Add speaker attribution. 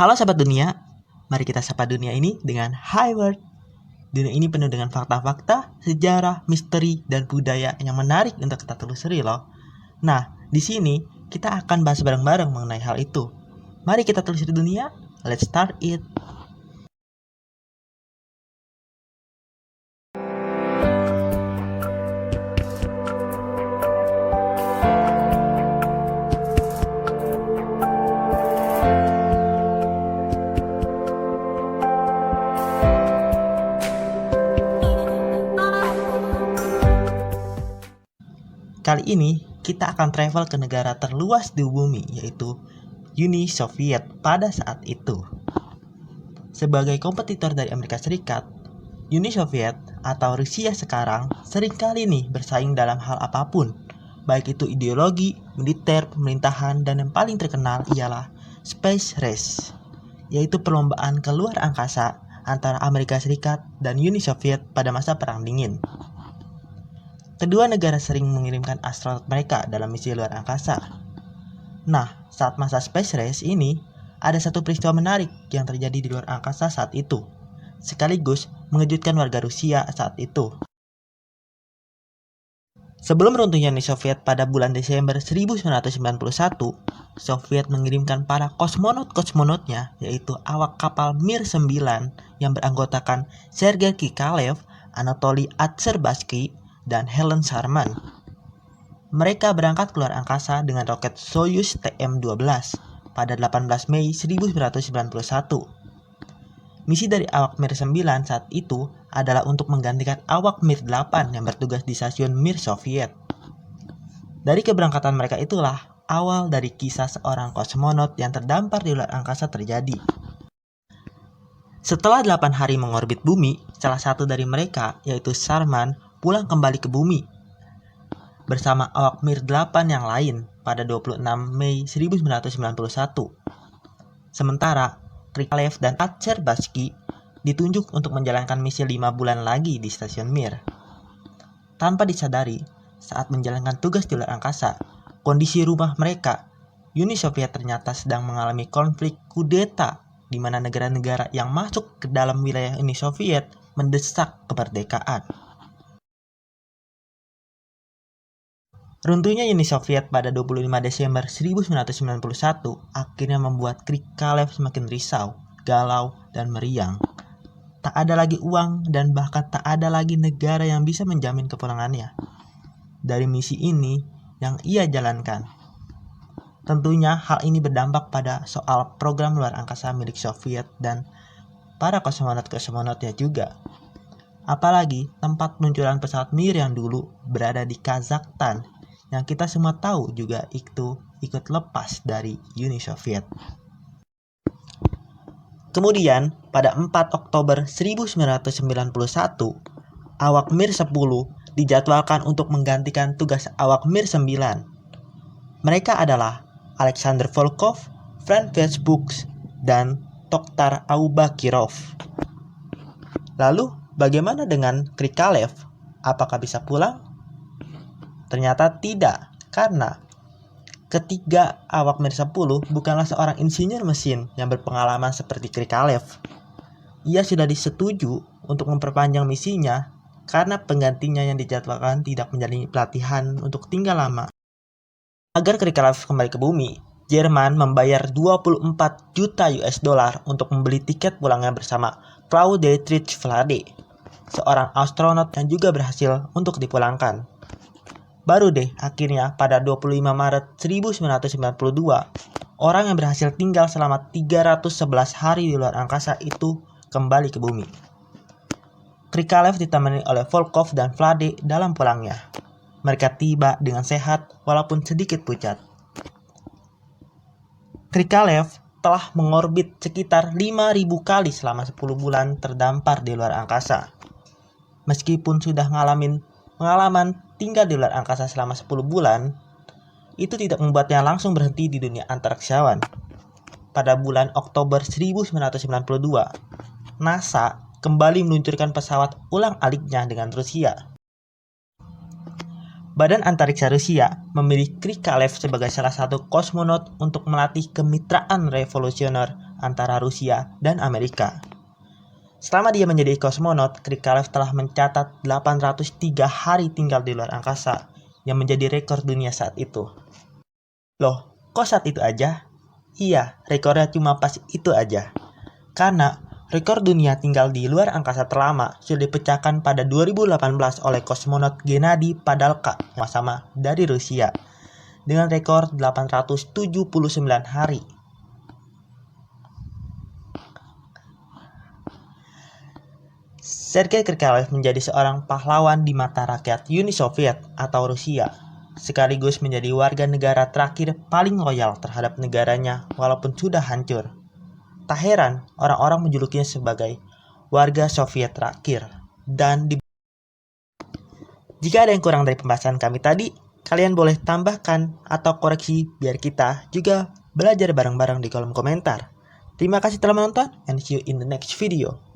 Speaker 1: Halo sahabat dunia, mari kita sapa dunia ini dengan Hi World. Dunia ini penuh dengan fakta-fakta, sejarah, misteri, dan budaya yang menarik untuk kita telusuri loh. Nah, di sini kita akan bahas bareng-bareng mengenai hal itu. Mari kita telusuri dunia, let's start it. Kali ini kita akan travel ke negara terluas di bumi, yaitu Uni Soviet pada saat itu. Sebagai kompetitor dari Amerika Serikat, Uni Soviet atau Rusia sekarang seringkali nih bersaing dalam hal apapun, baik itu ideologi, militer, pemerintahan, dan yang paling terkenal ialah Space Race, yaitu perlombaan keluar angkasa antara Amerika Serikat dan Uni Soviet pada masa Perang Dingin. Kedua negara sering mengirimkan astronot mereka dalam misi luar angkasa. Nah, saat masa Space Race ini, ada satu peristiwa menarik yang terjadi di luar angkasa saat itu, sekaligus mengejutkan warga Rusia saat itu. Sebelum runtuhnya Uni Soviet pada bulan Desember 1991, Soviet mengirimkan para kosmonot-kosmonotnya, yaitu awak kapal Mir-9 yang beranggotakan Sergei Krikalev, Anatoly Artserbasky, dan Helen Sharman. Mereka berangkat keluar angkasa dengan roket Soyuz TM-12 pada 18 Mei 1991. Misi dari awak Mir-9 saat itu adalah untuk menggantikan awak Mir-8 yang bertugas di stasiun Mir Soviet. Dari keberangkatan mereka itulah awal dari kisah seorang kosmonot yang terdampar di luar angkasa terjadi. Setelah 8 hari mengorbit bumi, salah satu dari mereka, yaitu Sharman, pulang kembali ke bumi bersama awak Mir-8 yang lain pada 26 Mei 1991. Sementara Krikalev dan Artserbasky ditunjuk untuk menjalankan misi 5 bulan lagi di stasiun Mir. Tanpa disadari, saat menjalankan tugas di luar angkasa, kondisi rumah mereka, Uni Soviet ternyata sedang mengalami konflik kudeta di mana negara-negara yang masuk ke dalam wilayah Uni Soviet mendesak kemerdekaan. Runtuhnya Uni Soviet pada 25 Desember 1991 akhirnya membuat Krikalev semakin risau, galau, dan meriang. Tak ada lagi uang dan bahkan tak ada lagi negara yang bisa menjamin kepulangannya dari misi ini yang ia jalankan. Tentunya hal ini berdampak pada soal program luar angkasa milik Soviet dan para kosmonot-kosmonotnya juga. Apalagi tempat peluncuran pesawat Mir yang dulu berada di Kazakhstan, yang kita semua tahu juga itu ikut lepas dari Uni Soviet. Kemudian, pada 4 Oktober 1991, awak Mir-10 dijadwalkan untuk menggantikan tugas awak Mir-9. Mereka adalah Alexander Volkov, Franz Vosbuch, dan Tokhtar Aubakirov. Lalu, bagaimana dengan Krikalev? Apakah bisa pulang? Ternyata tidak, karena ketiga awak Mir-10 bukanlah seorang insinyur mesin yang berpengalaman seperti Krikalev. Ia sudah disetujui untuk memperpanjang misinya karena penggantinya yang dijadwalkan tidak menjalani pelatihan untuk tinggal lama. Agar Krikalev kembali ke bumi, Jerman membayar 24 juta US dollar untuk membeli tiket pulangnya bersama Claude Dietrich Flade, seorang astronot yang juga berhasil untuk dipulangkan. Baru deh akhirnya pada 25 Maret 1992, orang yang berhasil tinggal selama 311 hari di luar angkasa itu kembali ke bumi. Krikalev ditemani oleh Volkov dan Flade dalam pulangnya. Mereka tiba dengan sehat walaupun sedikit pucat. Krikalev telah mengorbit sekitar 5.000 kali selama 10 bulan terdampar di luar angkasa. Meskipun sudah pengalaman tinggal di luar angkasa selama 10 bulan, itu tidak membuatnya langsung berhenti di dunia antariksawan. Pada bulan Oktober 1992, NASA kembali meluncurkan pesawat ulang-aliknya dengan Rusia. Badan Antariksa Rusia memilih Krikalev sebagai salah satu kosmonot untuk melatih kemitraan revolusioner antara Rusia dan Amerika. Selama dia menjadi kosmonot, Krikalev telah mencatat 803 hari tinggal di luar angkasa yang menjadi rekor dunia saat itu. Loh, kok saat itu aja? Iya, rekornya cuma pas itu aja. Karena rekor dunia tinggal di luar angkasa terlama sudah dipecahkan pada 2018 oleh kosmonot Gennady Padalka yang sama dari Rusia dengan rekor 879 hari. Sergei Krikalev menjadi seorang pahlawan di mata rakyat Uni Soviet atau Rusia, sekaligus menjadi warga negara terakhir paling loyal terhadap negaranya walaupun sudah hancur. Tak heran orang-orang menjulukinya sebagai warga Soviet terakhir. Jika ada yang kurang dari pembahasan kami tadi, kalian boleh tambahkan atau koreksi biar kita juga belajar bareng-bareng di kolom komentar. Terima kasih telah menonton and see you in the next video.